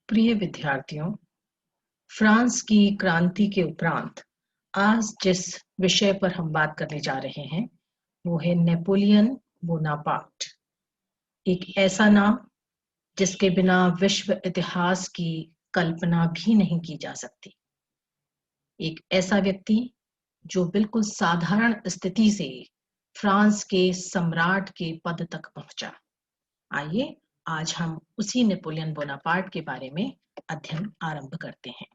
प्रिय विद्यार्थियों, फ्रांस की क्रांति के उपरांत आज जिस विषय पर हम बात करने जा रहे हैं वो है नेपोलियन बोनापार्ट। एक ऐसा नाम जिसके बिना विश्व इतिहास की कल्पना भी नहीं की जा सकती। एक ऐसा व्यक्ति जो बिल्कुल साधारण स्थिति से फ्रांस के सम्राट के पद तक पहुंचा। आइए आज हम उसी नेपोलियन बोनापार्ट के बारे में अध्ययन आरंभ करते हैं।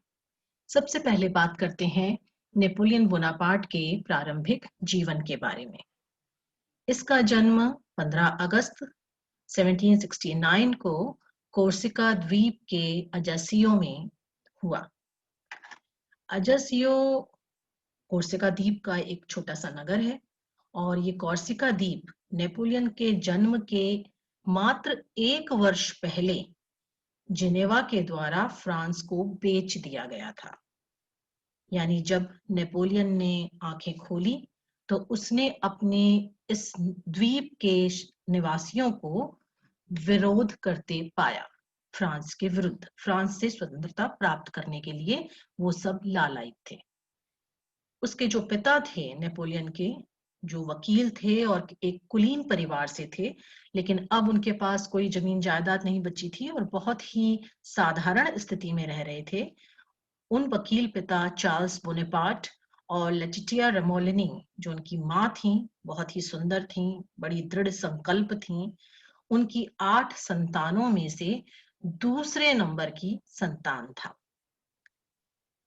सबसे पहले बात करते हैं नेपोलियन बोनापार्ट के प्रारंभिक जीवन के बारे में। इसका जन्म 15 अगस्त 1769 को कोर्सिका द्वीप के अजासियो में हुआ। अजासियो कोर्सिका द्वीप का एक छोटा सा नगर है और ये कोर्सिका द्वीप नेपोलियन के जन्म के मात्र 1 वर्ष पहले जिनेवा के द्वारा फ्रांस को बेच दिया गया था। यानी जब नेपोलियन ने आंखें खोली तो उसने अपने इस द्वीप के निवासियों को विरोध करते पाया। फ्रांस के विरुद्ध, फ्रांस से स्वतंत्रता प्राप्त करने के लिए वो सब लालायित थे। उसके जो पिता थे नेपोलियन के, जो वकील थे और एक कुलीन परिवार से थे, लेकिन अब उनके पास कोई जमीन जायदाद नहीं बची थी और बहुत ही साधारण स्थिति में रह रहे थे। उन वकील पिता चार्ल्स बोनेपार्ट और लेटिटिया रेमोलिनी, जो उनकी माँ थी, बहुत ही सुंदर थी, बड़ी दृढ़ संकल्प थी, उनकी 8 संतानों में से दूसरे नंबर की संतान था।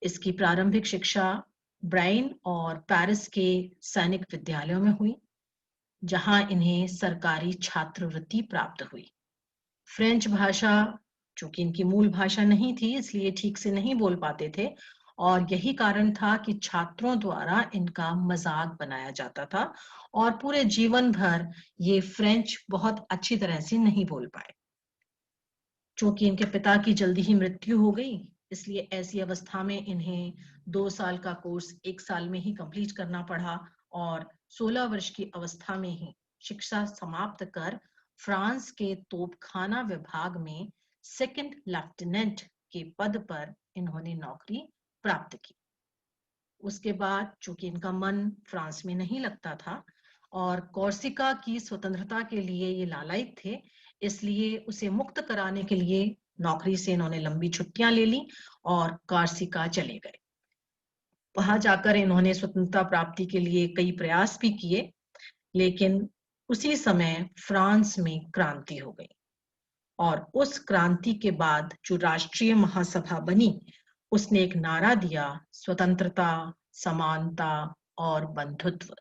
इसकी प्रारंभिक शिक्षा ब्राइन और पेरिस के सैनिक विद्यालयों में हुई, जहां इन्हें सरकारी छात्रवृत्ति प्राप्त हुई। फ्रेंच भाषा, चूंकि इनकी मूल भाषा नहीं थी, इसलिए ठीक से नहीं बोल पाते थे और यही कारण था कि छात्रों द्वारा इनका मजाक बनाया जाता था और पूरे जीवन भर ये फ्रेंच बहुत अच्छी तरह से नहीं बोल पाए। चूंकि इनके पिता की जल्दी ही मृत्यु हो गई, इसलिए ऐसी अवस्था में इन्हें 2 साल का कोर्स 1 साल में ही कंप्लीट करना पड़ा और 16 वर्ष की अवस्था में ही शिक्षा समाप्त कर फ्रांस के तोपखाना विभाग में सेकंड लेफ्टिनेंट के पद पर इन्होंने नौकरी प्राप्त की। उसके बाद चूंकि इनका मन फ्रांस में नहीं लगता था और कोर्सिका की स्वतंत्रता के लिए ये लालायित थे, इसलिए उसे मुक्त कराने के लिए नौकरी से इन्होंने लंबी छुट्टियां ले ली और कोर्सिका चले गए। वहां जाकर इन्होंने स्वतंत्रता प्राप्ति के लिए कई प्रयास भी किए, लेकिन उसी समय फ्रांस में क्रांति हो गई और उस क्रांति के बाद जो राष्ट्रीय महासभा बनी, उसने एक नारा दिया, स्वतंत्रता, समानता और बंधुत्व।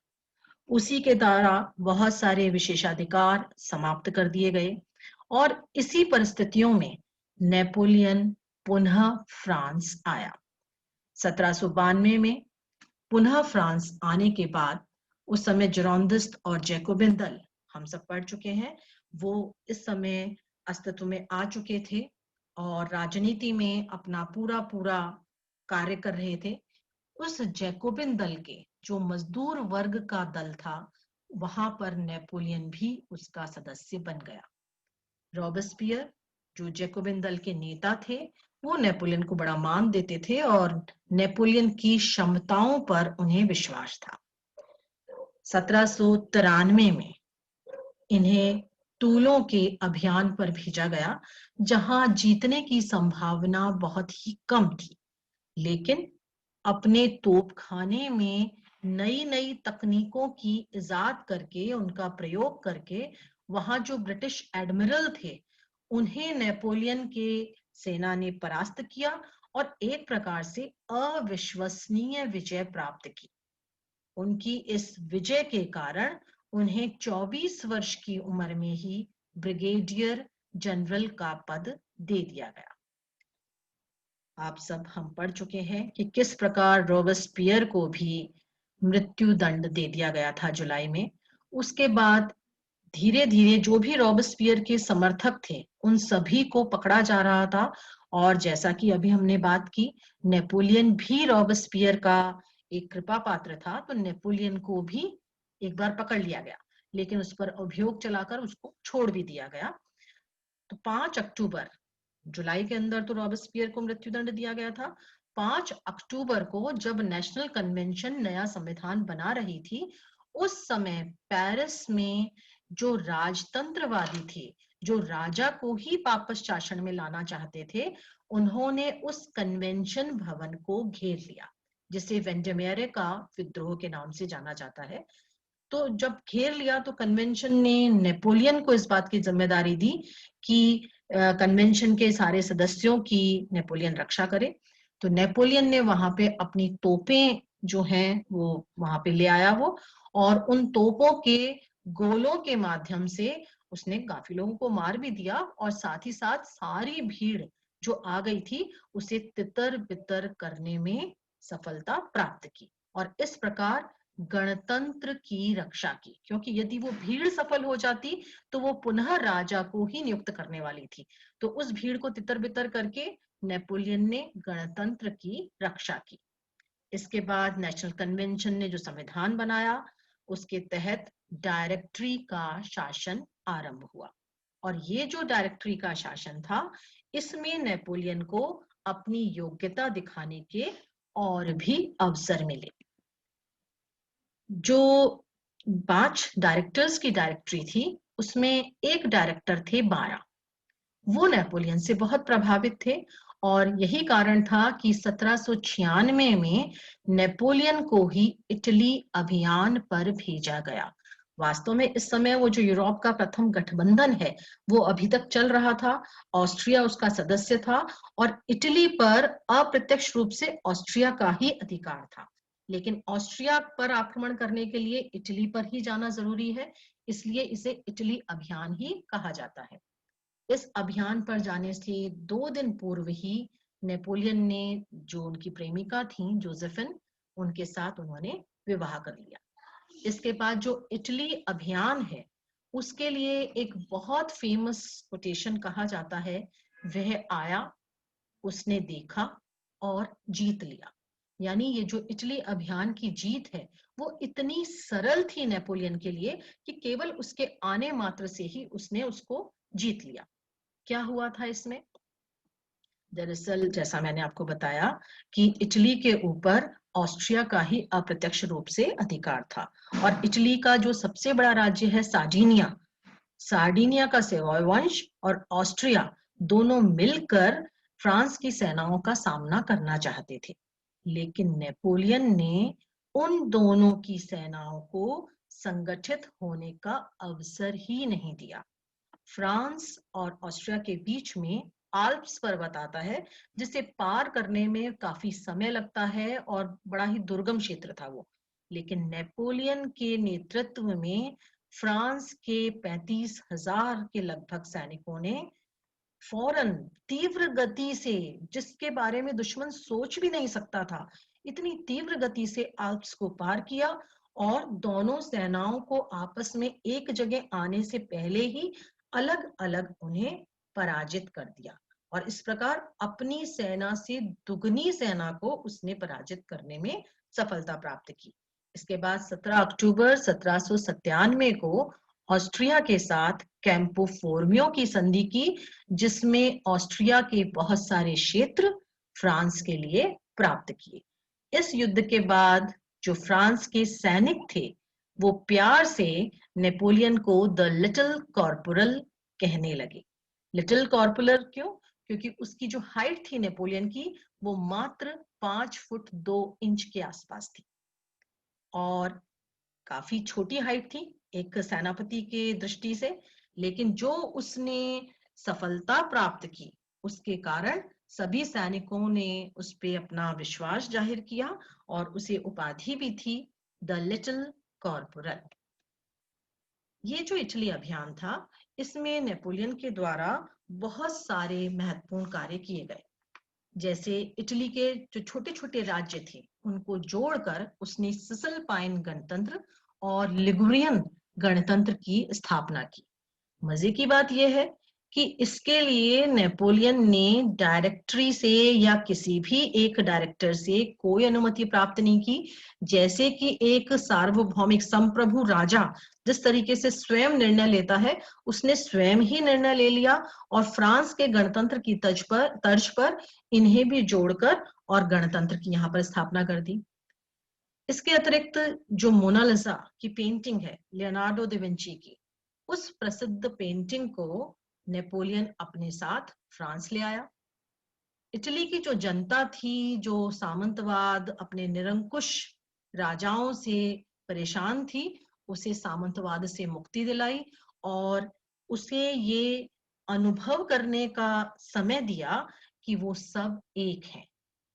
उसी के द्वारा बहुत सारे विशेषाधिकार समाप्त कर दिए गए और इसी परिस्थितियों में नेपोलियन पुनः फ्रांस आया। 1792 में पुनः फ्रांस आने के बाद उस समय जिरोंदिस्ट और जैकोबिन दल, हम सब पढ़ चुके हैं, वो इस समय अस्तित्व में आ चुके थे और राजनीति में अपना पूरा पूरा कार्य कर रहे थे। उस जैकोबिन दल के, जो मजदूर वर्ग का दल था, वहां पर नेपोलियन भी उसका सदस्य बन गया। रॉबेस्पियर, जो जैकोबिन दल के नेता थे, वो नेपोलियन को बड़ा मान देते थे और नेपोलियन की क्षमताओं पर उन्हें विश्वास था। 1793 में इन्हें टूलों के अभियान पर भेजा गया, जहां जीतने की संभावना बहुत ही कम थी, लेकिन अपने तोपखाने में नई नई तकनीकों की इजाद करके, उनका प्रयोग करके, वहां जो ब्रिटिश एडमिरल थे उन्हें नेपोलियन के सेना ने परास्त किया और एक प्रकार से अविश्वसनीय विजय प्राप्त की। उनकी इस विजय के कारण उन्हें 24 वर्ष की उम्र में ही ब्रिगेडियर जनरल का पद दे दिया गया। आप सब हम पढ़ चुके हैं कि किस प्रकार रॉबेस्पियर को भी मृत्यु दंड दे दिया गया था जुलाई में। उसके बाद धीरे धीरे जो भी रॉबेस्पियर के समर्थक थे उन सभी को पकड़ा जा रहा था और जैसा कि अभी हमने बात की, नेपोलियन भी रॉबेस्पियर का एक कृपा पात्र था, तो नेपोलियन को भी एक बार पकड़ लिया गया, लेकिन उस पर अभियोग चलाकर उसको छोड़ भी दिया गया। तो 5 अक्टूबर जुलाई के अंदर तो रॉबेस्पियर को मृत्युदंड दिया गया था। 5 अक्टूबर को जब नेशनल कन्वेंशन नया संविधान बना रही थी, उस समय पेरिस में जो राजतंत्रवादी थे, जो राजा को ही पापस शासन में लाना चाहते थे, उन्होंने उस कन्वेंशन भवन को घेर लिया, जिसे वेंडमियर का विद्रोह के नाम से जाना जाता है। तो जब घेर लिया तो कन्वेंशन ने नेपोलियन को इस बात की जिम्मेदारी दी कि कन्वेंशन के सारे सदस्यों की नेपोलियन रक्षा करे। तो नेपोलियन ने वहां पे अपनी तोपें जो हैं वो वहां पे ले आया वो, और उन तोपों के गोलों के माध्यम से उसने काफी लोगों को मार भी दिया, और साथ ही साथ सारी भीड़ जो आ गई थी उसे तितर बितर करने में सफलता प्राप्त की, और इस प्रकार गणतंत्र की रक्षा की। क्योंकि यदि वो भीड़ सफल हो जाती तो वो पुनः राजा को ही नियुक्त करने वाली थी। तो उस भीड़ को तितर बितर करके नेपोलियन ने गणतंत्र की रक्षा की। इसके बाद नेशनल कन्वेंशन ने जो संविधान बनाया, उसके तहत डायरेक्टरी का शासन आरंभ हुआ, और ये जो डायरेक्टरी का शासन था, इसमें नेपोलियन को अपनी योग्यता दिखाने के और भी अवसर मिले। जो 5 डायरेक्टर्स की डायरेक्टरी थी, उसमें एक डायरेक्टर थे 12। वो नेपोलियन से बहुत प्रभावित थे, और यही कारण था कि 1796 में नेपोलियन को ही इटली अभियान पर भेजा गया। वास्तव में इस समय वो जो यूरोप का प्रथम गठबंधन है वो अभी तक चल रहा था। ऑस्ट्रिया उसका सदस्य था, और इटली पर अप्रत्यक्ष रूप से ऑस्ट्रिया का ही अधिकार था। लेकिन ऑस्ट्रिया पर आक्रमण करने के लिए इटली पर ही जाना जरूरी है, इसलिए इसे इटली अभियान ही कहा जाता है। इस अभियान पर जाने से 2 दिन पूर्व ही नेपोलियन ने जो उनकी प्रेमिका थी जोसेफिन, उनके साथ उन्होंने विवाह कर लिया। इसके बाद जो इटली अभियान है, उसके लिए एक बहुत फेमस कोटेशन कहा जाता है, वह आया, उसने देखा और जीत लिया। यानी ये जो इटली अभियान की जीत है वो इतनी सरल थी नेपोलियन के लिए कि केवल उसके आने मात्र से ही उसने उसको जीत लिया। क्या हुआ था इसमें? दरअसल जैसा मैंने आपको बताया कि इटली के ऊपर ऑस्ट्रिया का ही अप्रत्यक्ष रूप से अधिकार था, और इटली का जो सबसे बड़ा राज्य है सार्डिनिया, सार्डिनिया का सेवॉय वंश और ऑस्ट्रिया दोनों मिलकर फ्रांस की सेनाओं का सामना करना चाहते थे। लेकिन नेपोलियन ने उन दोनों की सेनाओं को संगठित होने का अवसर ही नहीं दिया। फ्रांस और ऑस्ट्रिया के बीच में आल्प्स पर्वत आता है, जिसे पार करने में काफी समय लगता है, और बड़ा ही दुर्गम क्षेत्र था वो। लेकिन नेपोलियन के नेतृत्व में फ्रांस के 35,000 के लगभग सैनिकों ने फौरन तीव्र गति से, जिसके बारे में दुश्मन सोच भी नहीं सकता था, इतनी तीव्र गति से आल्प्स को पार किया, और दोनों सेनाओं को आपस में एक जगह आने से पहले ही अलग अलग उन्हें पराजित कर दिया, और इस प्रकार अपनी सेना से दुगनी सेना को उसने पराजित करने में सफलता प्राप्त की। इसके बाद 17 अक्टूबर 1797 को ऑस्ट्रिया के साथ कैंपो फोर्मियो की संधि की, जिसमें ऑस्ट्रिया के बहुत सारे क्षेत्र फ्रांस के लिए प्राप्त किए। इस युद्ध के बाद जो फ्रांस के सैनिक थे वो प्यार से नेपोलियन को द लिटिल कॉर्पोरल कहने लगे। लिटिल कॉर्पोरल क्यों? क्योंकि उसकी जो हाइट थी नेपोलियन की, वो मात्र 5 फुट 2 इंच के आसपास थी, और काफी छोटी हाइट थी एक सेनापति के दृष्टि से। लेकिन जो उसने सफलता प्राप्त की, उसके कारण सभी सैनिकों ने उस पे अपना विश्वास जाहिर किया, और उसे उपाधि भी थी द लिटिल कॉर्पोरल। ये जो इटली अभियान था, इसमें नेपोलियन के द्वारा बहुत सारे महत्वपूर्ण कार्य किए गए। जैसे इटली के जो छोटे छोटे राज्य थे उनको जोड़कर उसने सिसलपाइन गणतंत्र और लिगुरियन गणतंत्र की स्थापना की। मजे की बात यह है कि इसके लिए नेपोलियन ने डायरेक्टरी से या किसी भी एक डायरेक्टर से कोई अनुमति प्राप्त नहीं की। जैसे कि एक सार्वभौमिक संप्रभु राजा जिस तरीके से स्वयं निर्णय लेता है, उसने स्वयं ही निर्णय ले लिया और फ्रांस के गणतंत्र की तर्ज पर इन्हें भी जोड़कर और गणतंत्र की यहाँ पर स्थापना कर दी। इसके अतिरिक्त जो मोनालिसा की पेंटिंग है लियोनार्डो दा विंची की, उस प्रसिद्ध पेंटिंग को नेपोलियन अपने साथ फ्रांस ले आया। इटली की जो जनता थी, जो सामंतवाद अपने निरंकुश राजाओं से परेशान थी, उसे सामंतवाद से मुक्ति दिलाई और उसे ये अनुभव करने का समय दिया कि वो सब एक हैं।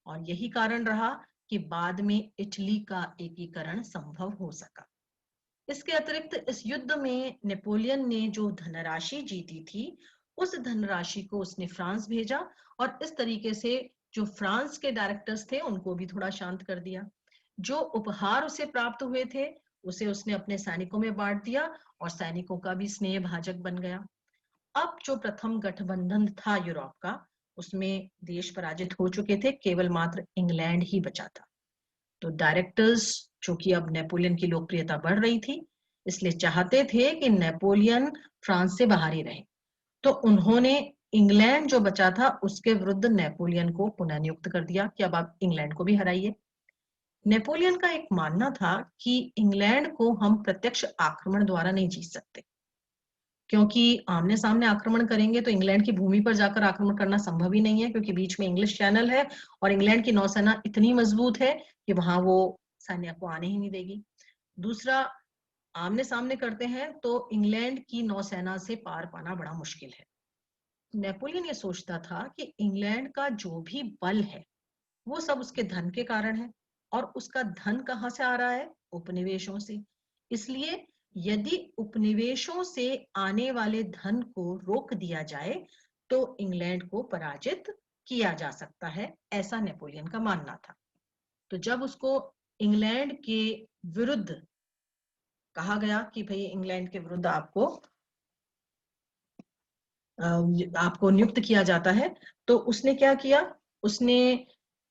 और यही कारण रहा कि बाद में इटली का एकीकरण संभव हो सका। इसके अतिरिक्त इस युद्ध में नेपोलियन ने जो धनराशि जीती थी, उस धनराशि को उसने फ्रांस भेजा और इस तरीके से जो फ्रांस के डायरेक्टर्स थे उनको भी थोड़ा शांत कर दिया। जो उपहार उसे प्राप्त हुए थे उसे उसने अपने सैनिकों में बांट दिया और सैनिकों का भी स्नेह भाजक बन गया। अब जो प्रथम गठबंधन था यूरोप का, उसमें देश पराजित हो चुके थे, केवल मात्र इंग्लैंड ही बचा था। तो डायरेक्टर्स, जो कि अब नेपोलियन की लोकप्रियता बढ़ रही थी, इसलिए चाहते थे कि नेपोलियन फ्रांस से बाहर ही रहे। तो उन्होंने इंग्लैंड जो बचा था उसके विरुद्ध नेपोलियन को पुनः नियुक्त कर दिया कि अब आप इंग्लैंड को भी हराइए। नेपोलियन का एक मानना था कि इंग्लैंड को हम प्रत्यक्ष आक्रमण द्वारा नहीं जीत सकते, क्योंकि आमने सामने आक्रमण करेंगे तो इंग्लैंड की भूमि पर जाकर आक्रमण करना संभव ही नहीं है, क्योंकि बीच में इंग्लिश चैनल है और इंग्लैंड की नौसेना इतनी मजबूत है कि वहां वो सैन्य को आने ही नहीं देगी। दूसरा, आमने सामने करते हैं तो इंग्लैंड की नौसेना से पार पाना बड़ा मुश्किल है। नेपोलियन ये सोचता था कि इंग्लैंड का जो भी बल है वो सब उसके धन के कारण है, और उसका धन कहाँ से आ रहा है? उपनिवेशों से। इसलिए यदि उपनिवेशों से आने वाले धन को रोक दिया जाए तो इंग्लैंड को पराजित किया जा सकता है, ऐसा नेपोलियन का मानना था। तो जब उसको इंग्लैंड के विरुद्ध कहा गया कि भाई इंग्लैंड के विरुद्ध आपको नियुक्त किया जाता है, तो उसने क्या किया? उसने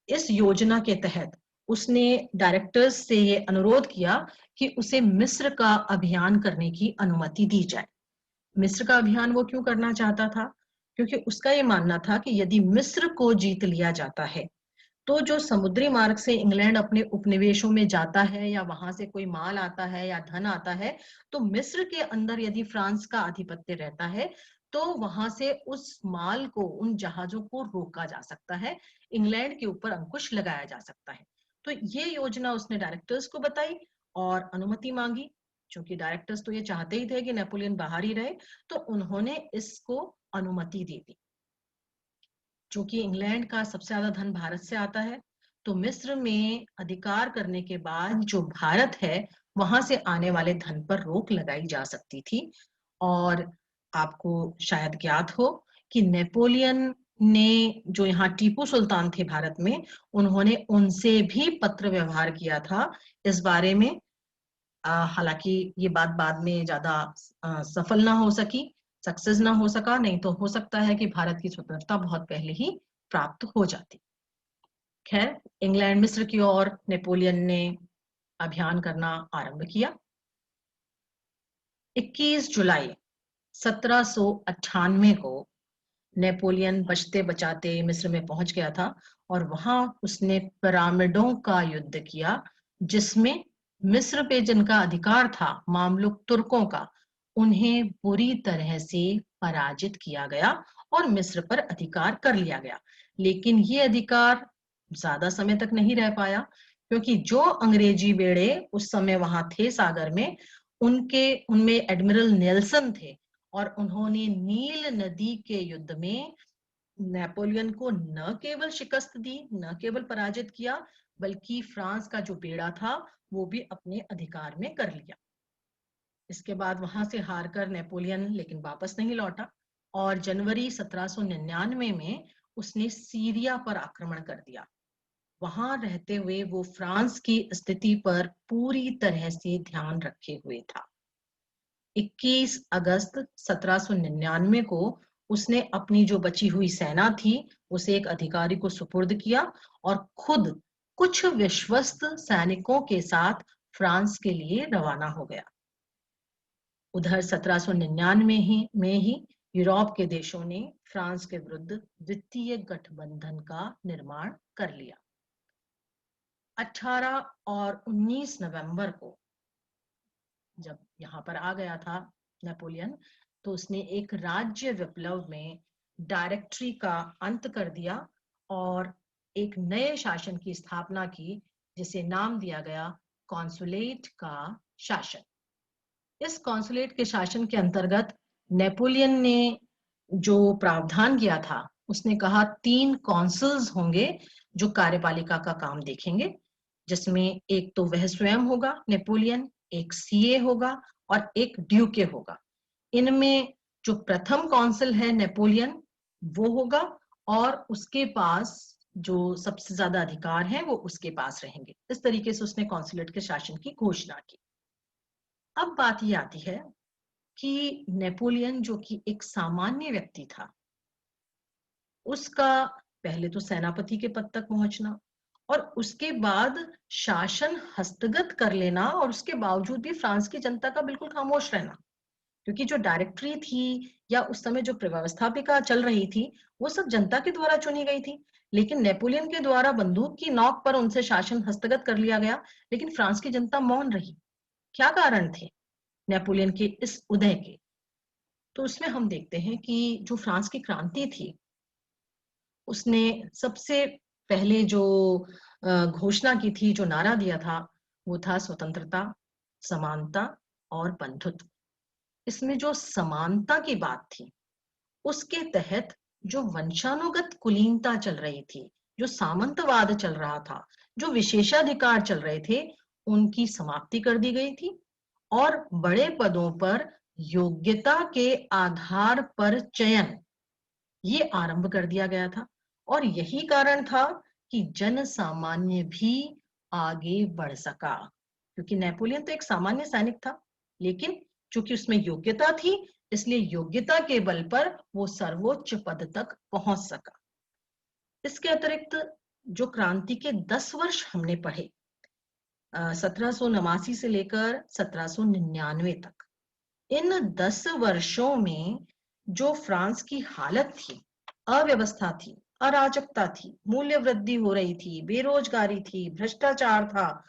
इस योजना के तहत उसने डायरेक्टर्स से ये अनुरोध किया कि उसे मिस्र का अभियान करने की अनुमति दी जाए। मिस्र का अभियान वो क्यों करना चाहता था? क्योंकि उसका ये मानना था कि यदि मिस्र को जीत लिया जाता है तो जो समुद्री मार्ग से इंग्लैंड अपने उपनिवेशों में जाता है या वहां से कोई माल आता है या धन आता है, तो मिस्र के अंदर यदि फ्रांस का आधिपत्य रहता है तो वहां से उस माल को, उन जहाजों को रोका जा सकता है, इंग्लैंड के ऊपर अंकुश लगाया जा सकता है। तो ये योजना उसने डायरेक्टर्स को बताई और अनुमति मांगी। क्योंकि डायरेक्टर्स तो ये चाहते ही थे कि नेपोलियन बाहर ही रहे, तो उन्होंने इसको अनुमति दे दी। चूंकि इंग्लैंड का सबसे ज्यादा धन भारत से आता है, तो मिस्र में अधिकार करने के बाद जो भारत है वहां से आने वाले धन पर रोक लगाई जा सकती थी। और आपको शायद ज्ञात हो कि नेपोलियन ने, जो यहाँ टीपू सुल्तान थे भारत में, उन्होंने उनसे भी पत्र व्यवहार किया था इस बारे में। हालांकि ये बात बाद में ज्यादा सफल ना हो सकी, सक्सेस ना हो सका, नहीं तो हो सकता है कि भारत की स्वतंत्रता बहुत पहले ही प्राप्त हो जाती। खैर, इंग्लैंड मिस्र की ओर नेपोलियन ने अभियान करना आरंभ किया। 21 जुलाई 1798 को नेपोलियन बचते बचाते मिस्र में पहुंच गया था और वहां उसने पिरामिडों का युद्ध किया, जिसमें मिस्र पे जिनका अधिकार था, मामलुक तुर्कों का, उन्हें बुरी तरह से पराजित किया गया और मिस्र पर अधिकार कर लिया गया। लेकिन ये अधिकार ज्यादा समय तक नहीं रह पाया, क्योंकि जो अंग्रेजी बेड़े उस समय वहां थे सागर में, उनमें एडमिरल नेल्सन थे और उन्होंने नील नदी के युद्ध में नेपोलियन को न केवल शिकस्त दी, न केवल पराजित किया, बल्कि फ्रांस का जो बेड़ा था वो भी अपने अधिकार में कर लिया। इसके बाद वहां से हारकर नेपोलियन लेकिन वापस नहीं लौटा और जनवरी 1799 में उसने सीरिया पर आक्रमण कर दिया। वहां रहते हुए वो फ्रांस की स्थिति पर पूरी तरह से ध्यान रखे हुए था। 21 अगस्त 1799 को उसने अपनी जो बची हुई सेना थी उसे एक अधिकारी को सुपुर्द किया और खुद कुछ विश्वस्त सैनिकों के साथ फ्रांस के लिए रवाना हो गया। उधर 1799 में ही यूरोप के देशों ने फ्रांस के विरुद्ध द्वितीय गठबंधन का निर्माण कर लिया। 18 और 19 नवंबर को जब यहाँ पर आ गया था नेपोलियन, तो उसने एक राज्य विप्लव में डायरेक्टरी का अंत कर दिया और एक नए शासन की स्थापना की, जिसे नाम दिया गया कॉन्सुलेट का शासन। इस कॉन्सुलेट के शासन के अंतर्गत नेपोलियन ने जो प्रावधान किया था, उसने कहा 3 कॉन्सुल्स होंगे जो कार्यपालिका का काम देखेंगे, जिसमें एक तो वह स्वयं होगा नेपोलियन, एक सीए होगा और एक ड्यूके होगा। इनमें जो प्रथम कॉन्सल है नेपोलियन वो होगा और उसके पास जो सबसे ज्यादा अधिकार हैं वो उसके पास रहेंगे। इस तरीके से उसने कॉन्सुलेट के शासन की घोषणा की। अब बात ये आती है कि नेपोलियन जो कि एक सामान्य व्यक्ति था, उसका पहले तो सेनापति के पद तक पहुंचना और उसके बाद शासन हस्तगत कर लेना, और उसके बावजूद भी फ्रांस की जनता का बिल्कुल खामोश रहना, क्योंकि जो डायरेक्टरी थी या उस समय जो व्यवस्थापिका चल रही थी वो सब जनता के द्वारा चुनी गई थी, लेकिन नेपोलियन के द्वारा बंदूक की नोक पर उनसे शासन हस्तगत कर लिया गया, लेकिन फ्रांस की जनता मौन रही। क्या कारण थे नेपोलियन के इस उदय के? तो उसमें हम देखते हैं कि जो फ्रांस की क्रांति थी, उसने सबसे पहले जो घोषणा की थी, जो नारा दिया था, वो था स्वतंत्रता, समानता और बंधुत्व। इसमें जो समानता की बात थी, उसके तहत जो वंशानुगत कुलीनता चल रही थी, जो सामंतवाद चल रहा था, जो विशेषाधिकार चल रहे थे, उनकी समाप्ति कर दी गई थी और बड़े पदों पर योग्यता के आधार पर चयन ये आरंभ कर दिया गया था। और यही कारण था कि जन सामान्य भी आगे बढ़ सका, क्योंकि नेपोलियन तो एक सामान्य सैनिक था, लेकिन चूंकि उसमें योग्यता थी, इसलिए योग्यता के बल पर वो सर्वोच्च पद तक पहुंच सका। इसके अतिरिक्त जो क्रांति के 10 वर्ष हमने पढ़े, 1789 से लेकर 1799 तक, इन 10 वर्षों में जो फ्रांस की हालत थी, अव्यवस्था थी, अराजकता थी, मूल्य वृद्धि हो रही थी, बेरोजगारी थी, भ्रष्टाचार था,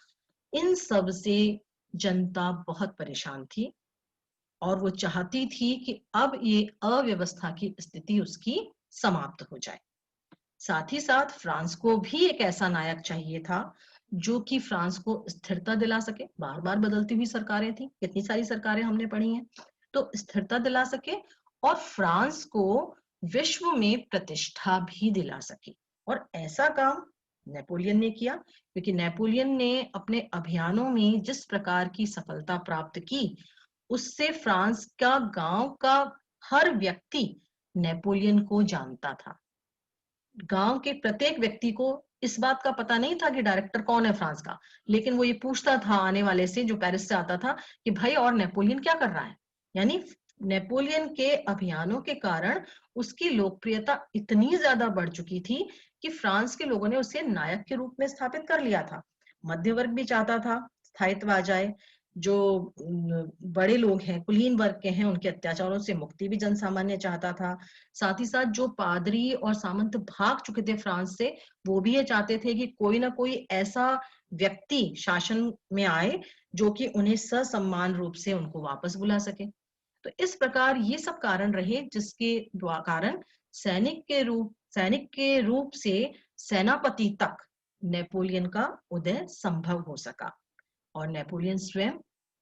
इन सब से जनता बहुत परेशान थी और वो चाहती थी कि अब ये अव्यवस्था की स्थिति उसकी समाप्त हो जाए। साथ ही साथ फ्रांस को भी एक ऐसा नायक चाहिए था जो कि फ्रांस को स्थिरता दिला सके। बार बार बदलती हुई सरकारें थी, कितनी सारी सरकारें हमने पढ़ी हैं, तो स्थिरता दिला सके और फ्रांस को विश्व में प्रतिष्ठा भी दिला सके। और ऐसा काम नेपोलियन ने किया, क्योंकि नेपोलियन ने अपने अभियानों में जिस प्रकार की सफलता प्राप्त की, उससे फ्रांस का गांव का हर व्यक्ति नेपोलियन को जानता था। गांव के प्रत्येक व्यक्ति को इस बात का पता नहीं था कि डायरेक्टर कौन है फ्रांस का, लेकिन वो ये पूछता था आने वाले से, जो पेरिस से आता था, कि भाई और नेपोलियन क्या कर रहा है। यानी नेपोलियन के अभियानों के कारण उसकी लोकप्रियता इतनी ज्यादा बढ़ चुकी थी कि फ्रांस के लोगों ने उसे नायक के रूप में स्थापित कर लिया था। मध्य वर्ग भी चाहता था स्थायित्व आ जाए, जो बड़े लोग हैं, कुलीन वर्ग के हैं, उनके अत्याचारों से मुक्ति भी जन सामान्य चाहता था। साथ ही साथ जो पादरी और सामंत भाग चुके थे फ्रांस से, वो भी ये चाहते थे कि कोई ना कोई ऐसा व्यक्ति शासन में आए जो कि उन्हें ससम्मान रूप से उनको वापस बुला सके। तो इस प्रकार ये सब कारण रहे जिसके कारण सैनिक के रूप से सेनापति तक नेपोलियन का उदय संभव हो सका। और नेपोलियन स्वयं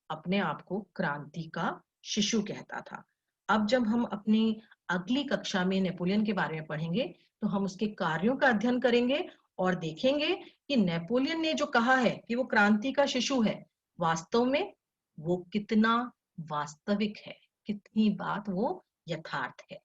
अपने आप को क्रांति का शिशु कहता था। अब जब हम अपनी अगली कक्षा में नेपोलियन के बारे में पढ़ेंगे, तो हम उसके कार्यों का अध्ययन करेंगे और देखेंगे कि नेपोलियन ने जो कहा है कि वो क्रांति का शिशु है, वास्तव में वो कितना वास्तविक है, कितनी बात वो यथार्थ है।